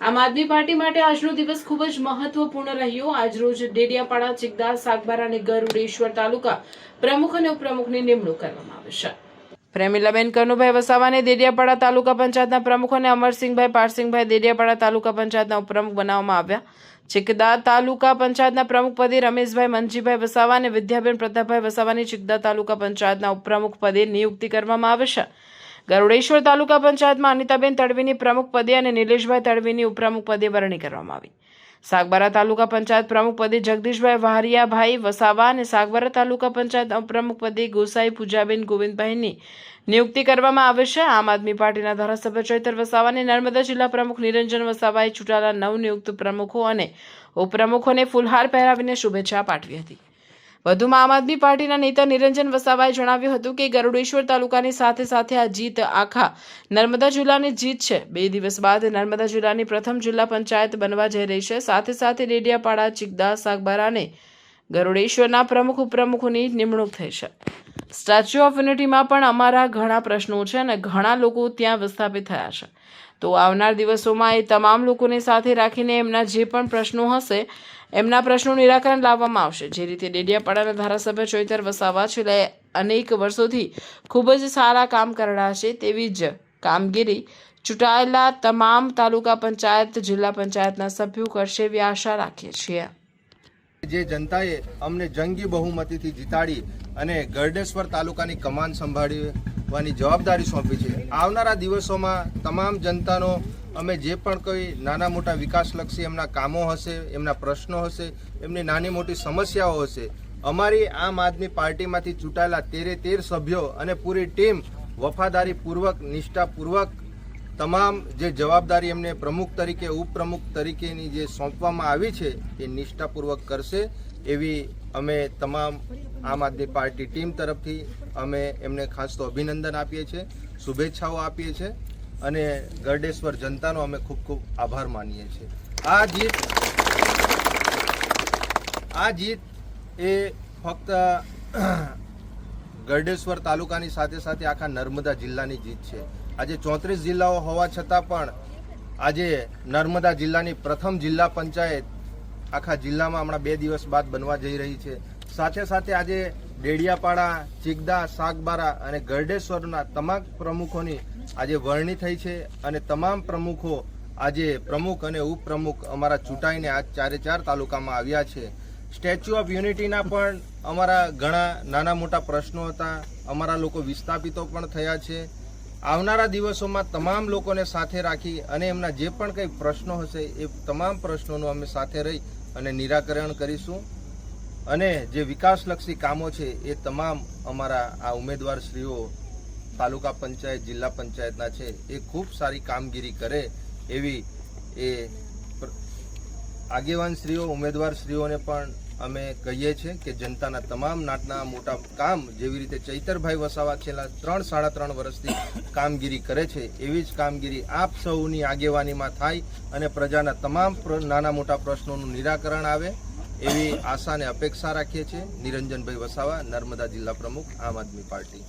આમ આદમી પાર્ટી માટે આજનો દિવસ ખૂબ જ મહત્વપૂર્ણ રહ્યો। આજરોજ ડેડિયાપાડા, ચિકદા, સાગબારા અને ગરુડેશ્વર તાલુકા પ્રમુખ અને ઉપપ્રમુખની નિમણૂક કરવામાં આવી છે। પ્રેમીલાબેન કનુભાઈ વસાવાને દેડિયાપાડા તાલુકા પંચાયતના પ્રમુખ અને અમરસિંહભાઈ પારસિંહભાઈ દેડિયાપાડા તાલુકા પંચાયતના ઉપપ્રમુખ બનાવવામાં આવ્યા। ચિકદા તાલુકા પંચાયતના પ્રમુખ પદે રમેશભાઈ મનજીભાઈ વસાવા અને વિદ્યાબેન પ્રતાપભાઈ વસાવાની ચિકદા તાલુકા પંચાયતના ઉપપ્રમુખ પદે નિયુક્તિ કરવામાં આવી છે। ગરુડેશ્વર તાલુકા પંચાયતમાં અનિતાબેન તડવીની પ્રમુખ પદે અને નિલેશભાઈ તડવીની ઉપપ્રમુખ પદે વરણી કરવામાં આવી। સાગબારા તાલુકા પંચાયત પ્રમુખ પદે જગદીશભાઈ વાહરિયાભાઈ વસાવા અને સાગબારા તાલુકા પંચાયત ઉપપ્રમુખ પદે ગોસાઈ પૂજાબેન ગોવિંદભાઈની નિયુક્તિ કરવામાં આવી છે। આમ આદમી પાર્ટીના ધારાસભ્ય ચૈતર વસાવા અને નર્મદા જિલ્લા પ્રમુખ નિરંજન વસાવાએ ચૂંટાયેલા નવનિયુક્ત પ્રમુખો અને ઉપપ્રમુખોને ફૂલહાર પહેરાવીને શુભેચ્છા પાઠવી હતી। વધુમાં આમ આદમી પાર્ટીના નેતા નિરંજન વસાવાએ જણાવ્યું હતું કે ગરુડેશ્વર તાલુકાની સાથે સાથે આ જીત આખા નર્મદા જિલ્લાની જીત છે। 2 દિવસ બાદ નર્મદા જિલ્લાની પ્રથમ જિલ્લા પંચાયત બનવા જઈ રહી છે। સાથે સાથે ડેડિયાપાડા, ચિકદા, સાગબારા અને ગરુડેશ્વરના પ્રમુખ ઉપપ્રમુખોની નિમણૂક થઈ છે। સ્ટેચ્યુ ઓફ યુનિટીમાં પણ અમારા ઘણા પ્રશ્નો છે અને ઘણા લોકો ત્યાં વિસ્થાપિત થયા છે, તો આવનાર દિવસોમાં એ તમામ લોકોને સાથે રાખીને એમના જે પણ પ્રશ્નો હશે એમના પ્રશ્નોનું નિરાકરણ લાવવામાં આવશે। જે રીતે ડેડિયાપાડાના ધારાસભ્ય ચૈતર વસાવા છેલ્લા અનેક વર્ષોથી ખૂબ જ સારા કામ કરી રહ્યા છે, તેવી જ કામગીરી ચૂંટાયેલા તમામ તાલુકા પંચાયત, જિલ્લા પંચાયતના સભ્યો કરશે એવી આશા રાખીએ છીએ। જે જનતાએ અમને જંગી બહુમતીથી જીતાડી અને ગરડેશ્વર તાલુકાની કમાન સંભાળવાની જવાબદારી સોંપી છે, આવનારા દિવસોમાં તમામ જનતાનો અમે જે પણ કોઈ નાના મોટા વિકાસલક્ષી એમના કામો હશે, એમના પ્રશ્નો હશે, એમની નાની મોટી સમસ્યાઓ હશે, અમારી આમ આદમી પાર્ટીમાંથી ચૂંટાયેલા 13 સભ્યો અને પૂરી ટીમ વફાદારીપૂર્વક, નિષ્ઠાપૂર્વક તમામ જે જવાબદારી એમને પ્રમુખ તરીકે, ઉપપ્રમુખ તરીકેની જે સોંપવામાં આવી છે એ નિષ્ઠાપૂર્વક કરશે એવી અમે તમામ આમ આદમી પાર્ટી ટીમ તરફથી અમે એમને ખાસ તો અભિનંદન આપીએ છીએ, શુભેચ્છાઓ આપીએ છીએ અને ગરડેશ્વર જનતાનો અમે ખૂબ ખૂબ આભાર માનીએ છીએ। આ જીત એ ફક્ત ગરડેશ્વર તાલુકાની સાથે સાથે આખા નર્મદા જિલ્લાની જીત છે। આજે 34 જિલ્લાઓ હોવા છતાં પણ આજે નર્મદા જિલ્લાની પ્રથમ જિલ્લા પંચાયત આખા જિલ્લામાં હમણાં 2 દિવસ બાદ બનવા જઈ રહી છે। સાથે સાથે આજે ડેડિયાપાડા, ચિકદા, સાગબારા અને ગરડેશ્વરના તમામ પ્રમુખોની આજે વરણી થઈ છે અને તમામ પ્રમુખો આજે પ્રમુખ અને ઉપપ્રમુખ અમારા ચૂંટાઈને આ 4 તાલુકામાં આવ્યા છે। સ્ટેચ્યુ ઓફ યુનિટીના પણ અમારા ઘણા નાના મોટા પ્રશ્નો હતા, અમારા લોકો વિસ્થાપિતો પણ થયા છે। આવનારા દિવસોમાં તમામ લોકોને સાથે રાખી અને એમના જે પણ કંઈ પ્રશ્નો હશે એ તમામ પ્રશ્નોનું અમે સાથે રહી અને નિરાકરણ કરીશું અને જે વિકાસલક્ષી કામો છે એ તમામ અમારા આ ઉમેદવારશ્રીઓ તાલુકા પંચાયત, જિલ્લા પંચાયતના છે એ ખૂબ સારી કામગીરી કરે એવી એ આગેવાનશ્રીઓ, ઉમેદવારશ્રીઓને પણ અમે કહીએ છીએ કે જનતાના તમામ નાના મોટા કામ જેવી રીતે ચૈતરભાઈ વસાવા છેલ્લા 3-3.5 વર્ષથી કામગીરી કરે છે એવી જ કામગીરી આપ સૌની આગેવાનીમાં થાય અને પ્રજાના તમામ નાના મોટા પ્રશ્નોનું નિરાકરણ આવે એવી આશા અને અપેક્ષા રાખીએ છીએ। નિરંજનભાઈ વસાવા, નર્મદા જિલ્લા પ્રમુખ, આમ આદમી પાર્ટી।